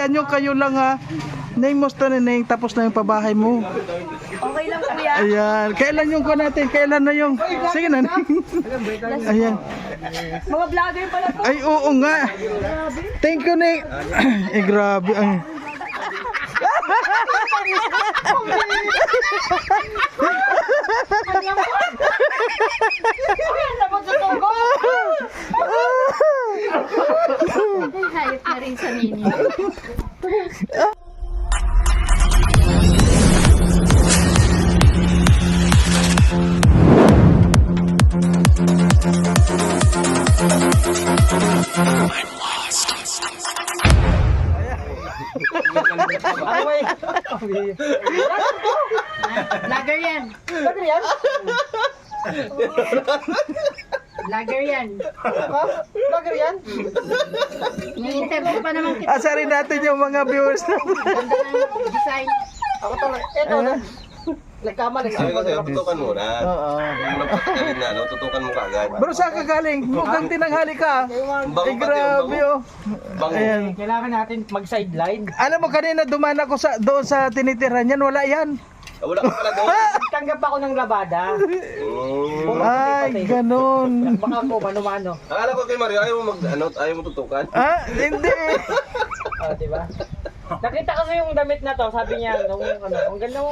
nyo, kayo lang ha. Neng, musta na Neng, tapos na yung pabahay mo. Okay lang kuya. Ayan, kailan yung ko natin? Kailan na yung? Sige na Neng. Ayan. Mga vlogger pala to. Ay, oo nga. Thank you Neng. Eh, grabe. Ay. Hayop na rin sa nini. Vlogger yan. Vlogger yan? Vlogger yan. Vlogger yan? Ni-interview pa naman kita. Asarin natin yung mga viewers na. Ganda ng design. Ako talaga. Eto na. Nagkamali. Sabi ko sa'yo, tutukan mo na. Oo. Napakagalin na, no? Tutukan mo kagad. Bro, saan ka galing? Mukhang tinanghali ka. Bango Eh, pati, grabe oh. Bango. Ayan. Kailangan natin mag-sideline. Alam mo, kanina dumaan ako doon sa tinitirahan yan, wala yan. Ah, wala ka pala doon. Tanggap ako ng labada. Ay, ganun. Baka po, mano-mano. Akala ko kay Mario, ayaw mo tutukan. Ah, hindi eh. Diba? Nakita kasi yung damit na to, sabi niya, ang ganda mo,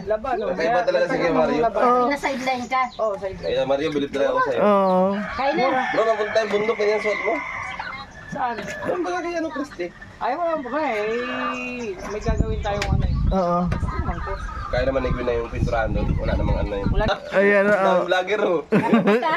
laba, no? Kakaiba talaga si kay Mario. Na-sideline ka. Oo, sideline. Kaya Mario, bilib talaga ako sa'yo. Oo. Kaya na. Bro, mapunta tayong bundok, ganyan suot mo. Saan? Doon ba kay ano, Christy? Ayaw mo lang ba eh. May gagawin tayong ano eh. Oo. Kaya naman nagwin na yung pinturahan doon. Wala namang ano yun. Wala. Ayan, oo. Dami vlogger, oh. Pupunta.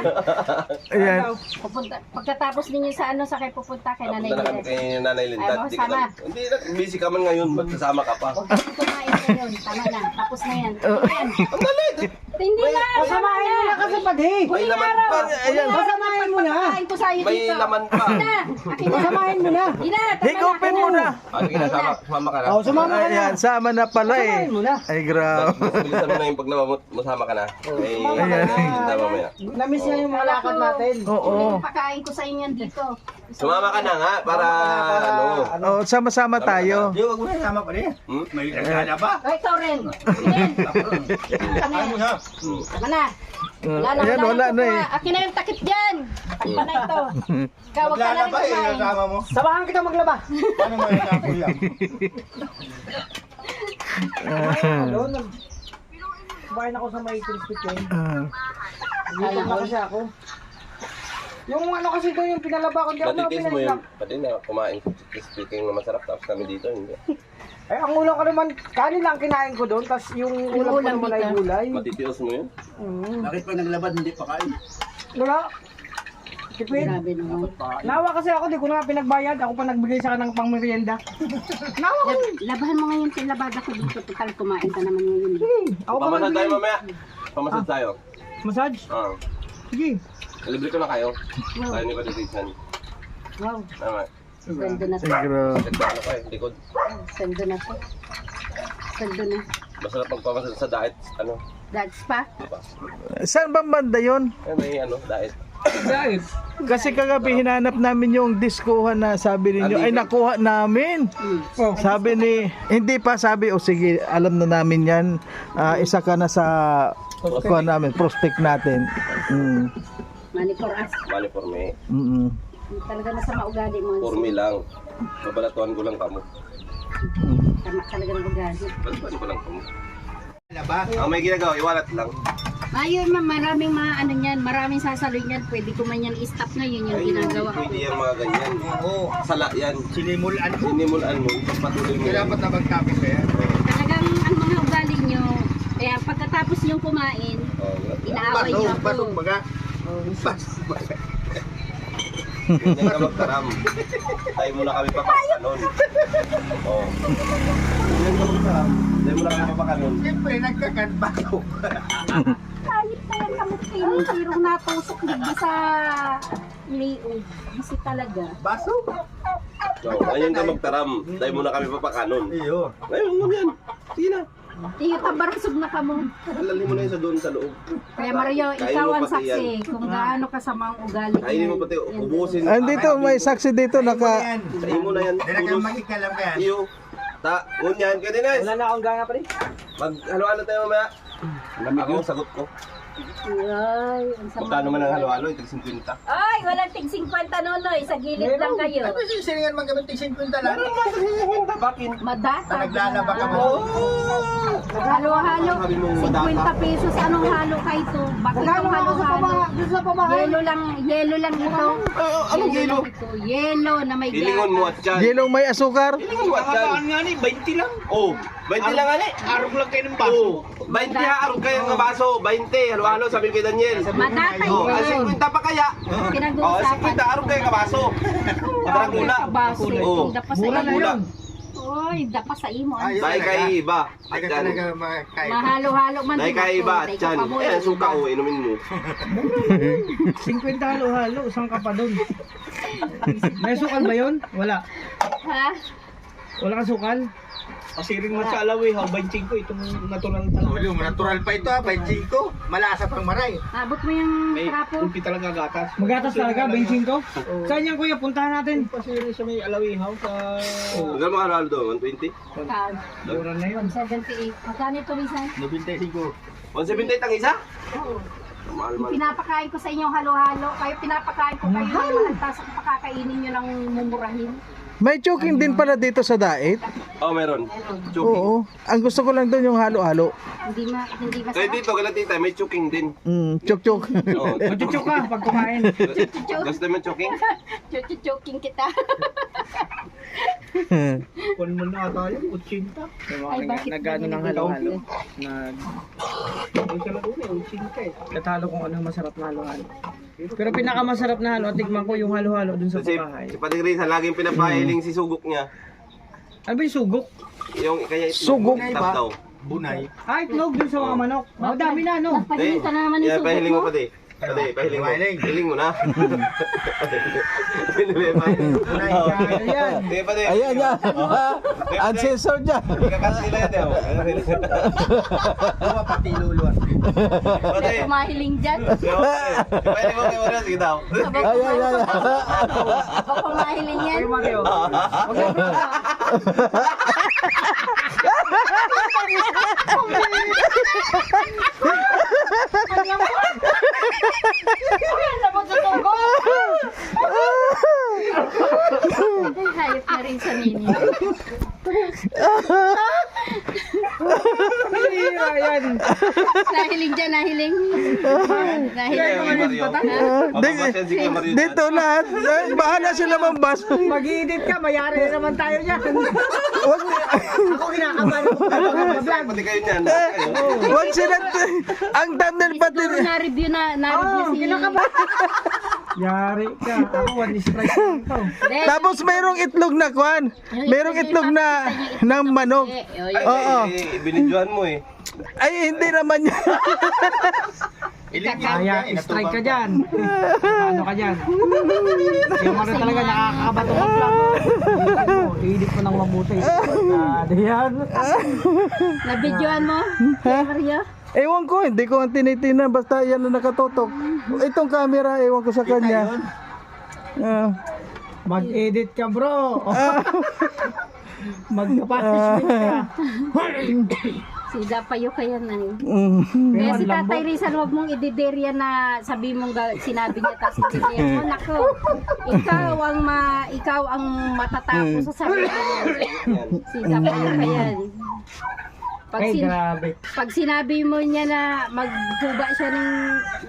Ayan. Pupunta. Pagkatapos ninyo sa ano, sa kayo pupunta kay Nanay Punta na kami Linet. kay Nanay Linda. Ayaw mo Hindi ka sama. na- Hindi na, busy ka man ngayon. Magsasama ka pa. Huwag kayong kumain ngayon. Tama na. Tapos na yan. Ayan. Ang dalit! Hindi na. Pasamahin mo na kasi pati. May laman pa. Ayan. Pasamahin mo na. Pagkain ko sa'yo May dito. laman pa. Akin na. Akin na. Pasamahin mo na. Hindi na. Tama na. Higupin mo na. Ano ginasama? Sumama ka na. Oo, sumama ka na. Ayan, sama na pala eh. Pasamahin mo na. Ay, grabe. Bilisan mo na yung pag masama ka na. Ay, Ayan. Linda mamaya. Namiss niya yung mga lakad natin. Oo. Pakain ko sa inyo dito. Sumama ka na nga para ano. Oh, sama-sama tayo. Di, wag mo na sama pa rin. Hmm? May nagkala pa. Ay, ikaw rin. Ayan. Tama Ano na. na? Tama na. Wala na. Ayan, wala na eh. Akin na yung takip dyan. Takpa na ito. Ikaw, wag ka na rin Maglalaba eh, kumain. kasama mo. Samahan kita maglaba. Paano mo yung nakulang? Doon, kumain ako sa may crispy chain. Dito na kasi ako. Yung ano kasi doon, yung pinalaba ko, hindi ako na Matitis mo yun. pinasnap. Pati na kumain. Speaking na masarap. Tapos kami dito. Hindi. Eh, ang ulam ko naman, kanin lang kinain ko doon, tapos yung ulam ko ulam naman ay dito. gulay. Matitios mo yun. Bakit pa naglabad hindi pa kain? Wala. Tipid. Grabe naman. Nawa kasi ako, di ko na nga pinagbayad. Ako pa nagbigay sa kanang pang merienda. Nawa ko. Labahan mo ngayon yung labada ko dito. Total kumain ka naman ngayon. Ako pa Pamasad tayo nagbigay. mamaya. Pamasad tayo. Massage? Ah. Sige. Libre ko na kayo. Tayo ni Patricia. Wow. Tama. Sweldo na to. Ay, grabe. Ganda ano pa eh. Likod. Sweldo na to. Sweldo na. Masarap pagpamasad sa diet. Ano? That's pa. Diba? Saan bang banda yun? Eh, may ano, diet. Kasi kagabi hinanap namin yung diskuhan na sabi ninyo, ay nakuha namin. Sabi ni, hindi pa sabi, o sige, alam na namin yan. Isa ka na sa kuha namin, prospect natin. Mm. Money for us. Mali for me. Mm-mm. Talaga masama ugali mo. For me lang. Babalatuan ko lang kamo. Tama talaga ng ugali. Balatuan ko lang kamo. Ang may ginagawa, iwalat lang. Ayun, maraming mga ano yan, maraming sasaloy yan. Pwede ko man yan i-stop na yun yung Ay, ginagawa ko. pwede yan mga ganyan. Oo. Sala yan. Sinimulan ko. Sinimulan mo, patuloy mo Kaya yan. dapat na magtapos kaya. Talagang ang mga ugali nyo, kaya pagkatapos nyo kumain, Oh, inaaway nyo ako. Pasok baga. ganyan ka magkaram. Tayo muna kami papakanon. Oh. Ganyan ka magkaram. Tayo muna kami papakanon. Siyempre, nagkakanta ko. Kahit na yan kamot kayo, tirong natusok hindi sa liog. Kasi talaga. Baso? So, ngayon ka magtaram. Tayo muna kami papakanon. Iyo. Ngayon mo yan. Sige na. Iyo tabarasog na ka mo. Halalin mo na yun sa doon sa loob. Kaya Mario, Kainin ikaw mo ang pati saksi kung gaano kasamang ugali. Kainin mo pati, ubusin. Andito, may saksi dito, naka... Kainin mo na yan. Dala kang Pulos. magikalam ka yan. Iyo. Ngunyan. Kaya Dines. Wala na akong gana pa rin. Mag-halo-halo tayo mamaya. Ako ang sagot ko. Ay, ang sama. Magkano man ang halo-halo? Ito 50. Ay, walang tig 50 nonoy. Sa gilid lang kayo. Ano sisiringan man kami tig 50 lang? Bakit? Madata. Naglalaba ka mo. Halo-halo. Sabi mo, madata. 50 pesos. Anong halo ka ito? Bakit itong halo-halo? Yelo lang ito. Anong yelo? Ito, yelo na may Hilingon mo at yan. Yelong may asukar. Hilingon mo at yan. nga ni, 20 lang. Oh, 20 lang ali. Araw lang kayo ng Oh, 20 ha, arog kayo ng baso. 20, halo-halo, sabi kay Daniel. Madata Oh, ay yun. 50 pa kaya. Oh, Pinag-uusapan. 50 arog kayo ng baso. Madragula. Baso. Oh, Dapa sa Madragula. Oy, dapa sa imo. Ay, Dahil kay iba. At Hindi ka yan. talaga makakain. Mahalo-halo man Dahil kay iba at yan. Eh, suka o, inumin mo. 50 halo-halo, saan ka pa doon? May sukal ba yun? Wala. Ha? Wala kang sukal? Asirin mo sa alawi, 25 itong natural talaga. Yung natural pa ito ha, 25. Malasa pang maray. Abot mo yung May trapo. kumpi talaga gatas. Magatas talaga, 25? Saan yan kuya? Puntahan natin. Pasirin sa may alawihaw sa... Hanggang mga halo doon, 120? Kan. Mura na yun. 78. Magkano ito, Misan? 95. 170 ang isa? Oo. Mahal Yung man. pinapakain ko sa inyong halo-halo. Kayo pinapakain ko kayo ng mahantas at pakakainin nyo ng mumurahin. May choking din pala dito sa Dait. Oh, meron. Chuking. Oo. Ang gusto ko lang doon yung halo-halo. Hindi Kaya masarap. dito, kaya tita, may chuking din. Chok-chok. Oh, Machuchok ka pag kumain. gusto mo chuking? Chuchuchoking kita. Kung mo na tayo, 80. Ay, bakit Nagano ng ganyan halo-halo. dito? Yung sa laro na, 80. Katalo kung ano masarap na halo-halo. Pero pinakamasarap na halo, tigman ko yung halo-halo dun sa Kasi bahay. si Pating Risa, laging pinapahiling si sugok niya. Ano ba yung sugok? Yung kaya itlog, Sugok. tap daw. Bunay. Ah, itlog dun sa mga manok. Oh, dami na, no? Nagpahiling ka na naman yung Yeah, sugot pahiling mo mo. pa di. Pati, pahiling mo. Pahiling. Pahiling mo na. Pahiling. Bunay. Ayan. Sige, pati. Ayan yan. Uncensored yan. Ikakas nila yan. Bawa pati luluan. Pati. May kumahiling dyan. Pahiling mo kay Mario, sige daw. Ayan, ayan. Baka kumahiling yan. Ay, Mario. Hayop na rin sa nini. Ayan. Nahiling dyan, nahiling. Nahiling. Mario. Mababasyan si Mario. Dito lahat. Bahala sila mambas. Mag-i-edit ka, mayari na naman tayo niyan. Ako kinakabahan ako mag-vlog. Pati kayo niyan. Wag sila. Ang thumbnail pati. Siguro na-review si... Yari ka. Ako, one strike lang to. Tapos mayroong itlog na kwan. Mayroong itlog na ng manok. Oo. Ay, binidyohan mo eh. Ay, hindi naman yan. Kaya, strike ka dyan. Ano ka dyan? Yung ano talaga nakakabato ka vlog. I-edit mo ng mabuti. Diyan. Na-videoan mo? Maria? Ewan ko, hindi ko ang tinitingnan. Basta yan na nakatutok. Itong camera, ewan ko sa kanya. Mag-edit ka bro. Mag-capacity ka. Si Dapayo kaya na eh. Mm. Kaya si Tatay Rizal, huwag mong ididerya na sabi mong sinabi niya tapos ididerya mo. Nako, ikaw ang matatapos sa sarili mo. Si Dapayo kaya. Grabe. Pag sinabi mo niya na maghuba siya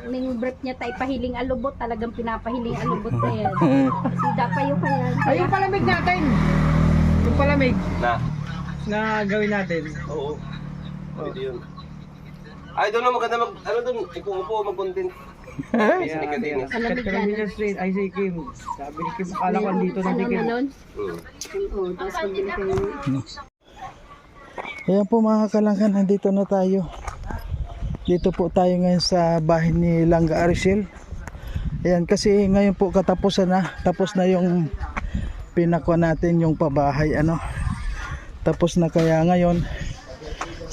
ng breath niya tayo pahiling alubot, talagang pinapahiling alubot na yan. Si Dapayo kaya. Ay, yung palamig natin. Yung palamig Na. na gawin natin. Oo. Pwede yun. Ay, doon na maganda mag... Ano doon? Ipuupo, mag-content. Kasi ni Katinis. Kat Carolina Street, ay si Kim. Sabi ni Kim, akala ko dito na si Kim. Melon? Hmm. Oo, tapos magbili kayo. Ayan po mga kalangkan, nandito na tayo. Dito po tayo ngayon sa bahay ni Langga Aricel. Ayan, kasi ngayon po katapusan na. Tapos na yung pinakwa natin yung pabahay. Tapos na kaya ngayon.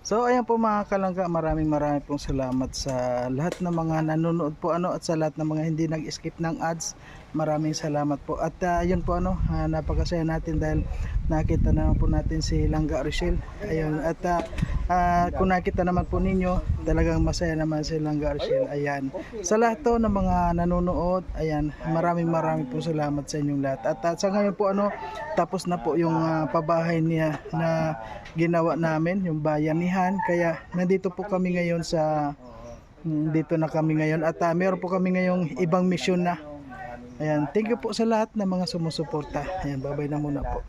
So ayan po mga kalangga, maraming pong salamat sa lahat ng mga nanonood po at sa lahat ng mga hindi nag-skip ng ads. Maraming salamat po. At yun po napakasaya natin dahil nakita naman po natin si Langga Rochelle. Ayun, at kung nakita naman po ninyo, talagang masaya naman si Langga Rochelle. Ayan. Sa lahat to ng mga nanonood, ayan, maraming po salamat sa inyong lahat. At sa ngayon po tapos na po yung pabahay niya na ginawa namin, yung bayanihan. Kaya nandito po kami ngayon dito na kami ngayon at meron po kami ngayong ibang mission na. Ayan, thank you po sa lahat ng mga sumusuporta. Ayan, bye-bye na muna po.